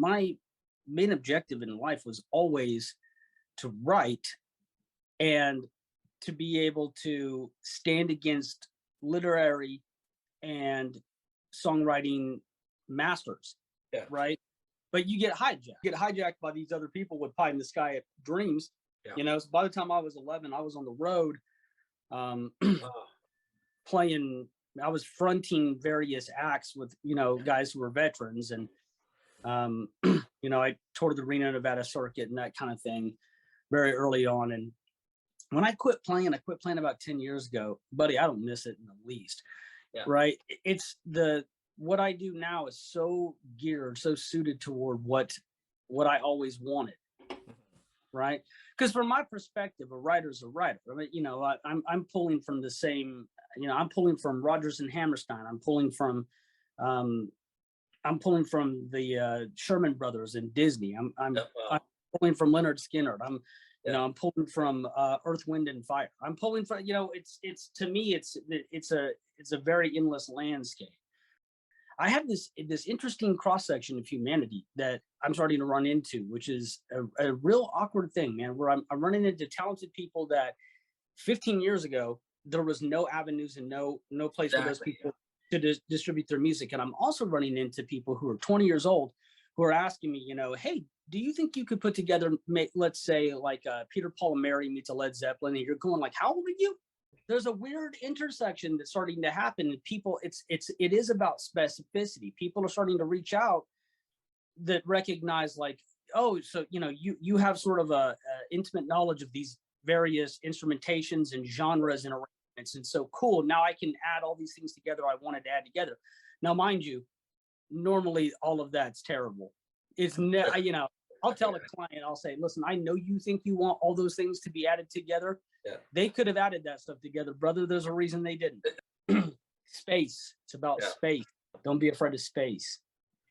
my main objective in life was always to write and to be able to stand against literary and songwriting masters, Yeah. right? But you get hijacked by these other people with pie in the sky dreams. Yeah. So by the time I was 11, I was on the road, Oh, playing. I was fronting various acts with guys who were veterans, and I toured the Reno, Nevada circuit and that kind of thing very early on. And when I quit playing about 10 years ago, buddy. I don't miss it in the least. yeah. Right? What I do now is so geared, so suited toward what I always wanted. Right? Because from my perspective, a writer's a writer. I mean, I'm pulling from the same. I'm pulling from Rodgers and Hammerstein. I'm pulling from the Sherman Brothers and Disney. I'm pulling from Leonard Skinner. I'm pulling from Earth, Wind, and Fire. I'm pulling from, it's to me, it's a very endless landscape. I have this interesting cross section of humanity that I'm starting to run into, which is a real awkward thing, man. Where I'm running into talented people that 15 years ago there was no avenues and no place for those people to distribute their music. And I'm also running into people who are 20 years old who are asking me, hey, do you think you could put together, let's say, like Peter, Paul, and Mary meets a Led Zeppelin? And you're going like, how old are you? There's a weird intersection that's starting to happen. People, it is about specificity. People are starting to reach out that recognize, like, oh, so you have sort of a intimate knowledge of these various instrumentations and genres and arrangements, and so cool. Now I can add all these things together I wanted to add together. Now, mind you, normally all of that's terrible. I'll tell a client, I'll say, listen, I know you think you want all those things to be added together. Yeah. They could have added that stuff together, brother. There's a reason they didn't. Space. It's about space. Don't be afraid of space.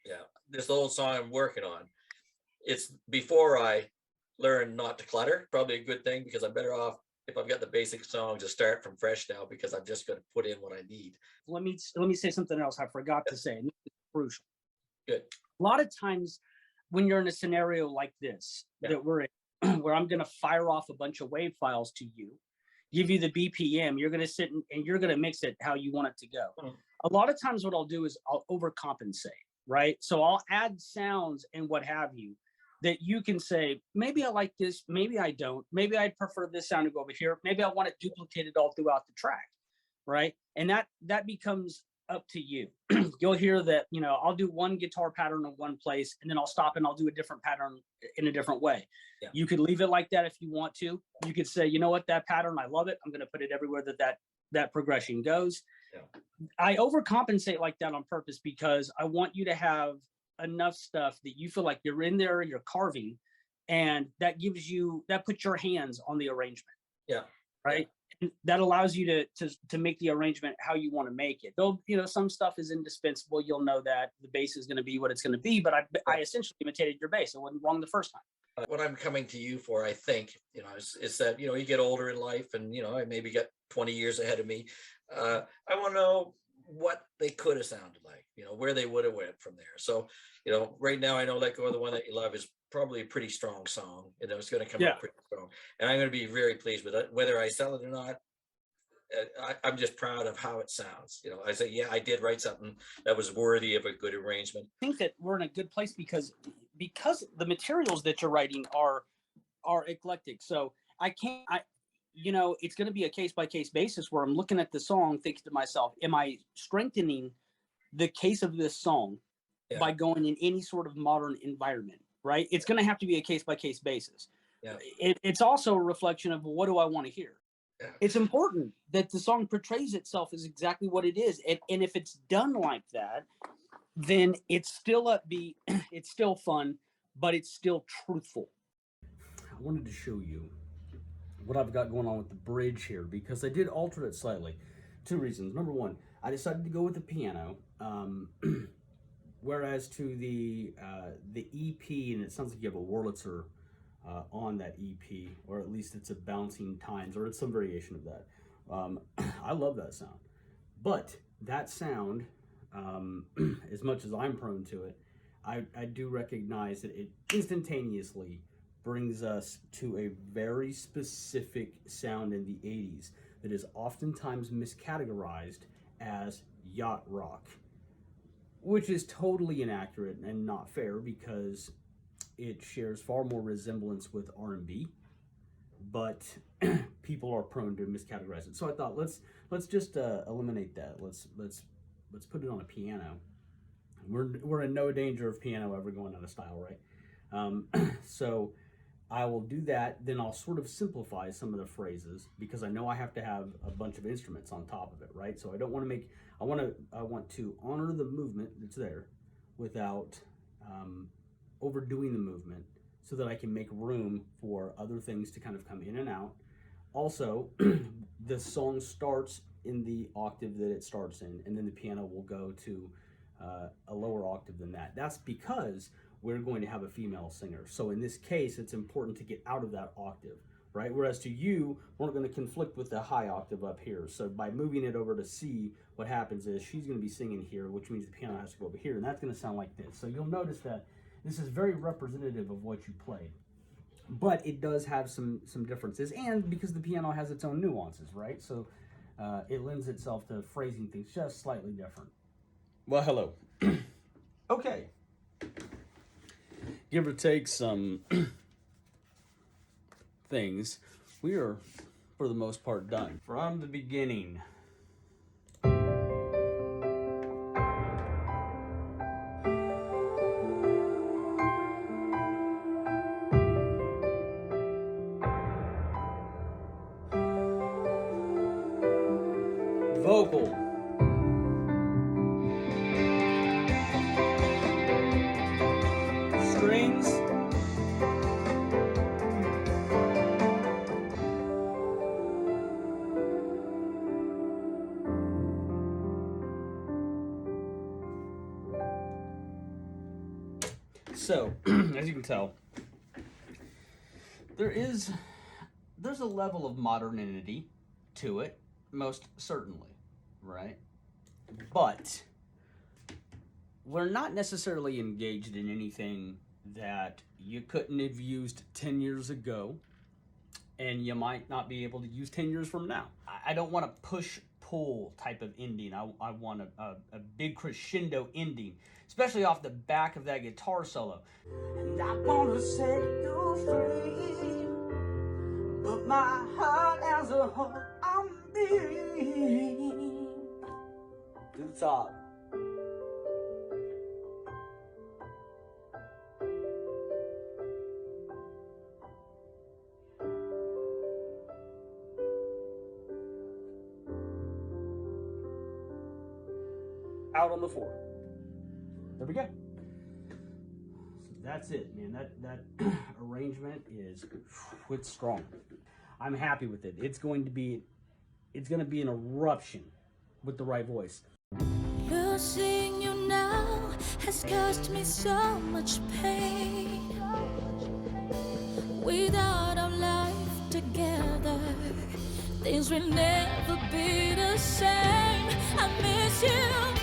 Yeah. This little song I'm working on, it's before I learn not to clutter. Probably a good thing, because I'm better off if I've got the basic song to start from fresh now, because I'm just going to put in what I need. Let me say something else I forgot to say. And this is crucial. Good. A lot of times when you're in a scenario like this that we're in, where I'm going to fire off a bunch of wave files to you, give you the BPM, you're going to sit and you're going to mix it how you want it to go. Mm. A lot of times what I'll do is I'll overcompensate, right? So I'll add sounds and what have you that you can say, maybe I like this, maybe I don't, maybe I'd prefer this sound to go over here, maybe I want it duplicated all throughout the track, right? And that becomes up to you. You'll hear that, I'll do one guitar pattern in one place, and then I'll stop and I'll do a different pattern in a different way. Yeah. You could leave it like that if you want to. You could say, you know what, that pattern, I love it. I'm going to put it everywhere that progression goes. Yeah. I overcompensate like that on purpose because I want you to have enough stuff that you feel like you're in there, you're carving, and that puts your hands on the arrangement. Yeah. Right. Yeah. That allows you to make the arrangement how you want to make it. Though, some stuff is indispensable. You'll know that the bass is going to be what it's going to be, but I essentially imitated your bass. It wasn't wrong the first time. What I'm coming to you for, I think, is that, you get older in life, and, I maybe got 20 years ahead of me. I want to know what they could have sounded like, where they would have went from there. So, right now I know Let Go of the One That You Love is probably a pretty strong song. It's going to come out pretty strong, and I'm going to be very pleased with it, whether I sell it or not. I'm just proud of how it sounds. I say, yeah, I did write something that was worthy of a good arrangement. I think that we're in a good place because the materials that you're writing are eclectic. So it's going to be a case by case basis where I'm looking at the song, thinking to myself, am I strengthening the case of this song by going in any sort of modern environment? Right? It's going to have to be a case by case basis. Yeah. It's also a reflection of what do I want to hear. Yeah. It's important that the song portrays itself as exactly what it is. And if it's done like that, then it's still upbeat, it's still fun, but it's still truthful. I wanted to show you what I've got going on with the bridge here, because I did alter it slightly. Two reasons. Number one, I decided to go with the piano, whereas to the EP, and it sounds like you have a Wurlitzer on that EP, or at least it's a bouncing times, or it's some variation of that. I love that sound, but that sound, as much as I'm prone to it, I do recognize that it instantaneously brings us to a very specific sound in the 80s that is oftentimes miscategorized as yacht rock, which is totally inaccurate and not fair because it shares far more resemblance with R&B, but people are prone to miscategorize it. So I thought let's just eliminate that. Let's put it on a piano. We're in no danger of piano ever going out of style, right? So I will do that. Then I'll sort of simplify some of the phrases because I know I have to have a bunch of instruments on top of it, right? So I don't want to make. I want to honor the movement that's there without overdoing the movement, so that I can make room for other things to kind of come in and out. Also, the song starts in the octave that it starts in, and then the piano will go to a lower octave than that. That's because we're going to have a female singer. So in this case, it's important to get out of that octave, right? Whereas to you, we're going to conflict with the high octave up here. So by moving it over to C, what happens is she's going to be singing here, which means the piano has to go over here, and that's going to sound like this. So you'll notice that this is very representative of what you played. But it does have some differences, and because the piano has its own nuances, right? So it lends itself to phrasing things just slightly different. Well, hello. Okay. Give or take some things, we are, for the most part, done. From the beginning. Vocal. Strings. So, as you can tell, there's a level of modernity to it, most certainly, right? But we're not necessarily engaged in anything that you couldn't have used 10 years ago, and you might not be able to use 10 years from now. I don't want a push-pull type of ending. I want a big crescendo ending, especially off the back of that guitar solo. And I want to set you free, but my heart has a hold on me. To the top. Out on the floor. There we go. So that's it, man. That arrangement is, it's strong. I'm happy with it. It's going to be an eruption with the right voice. Losing you now has caused me so much pain. Without our life together, things will never be the same. I miss you.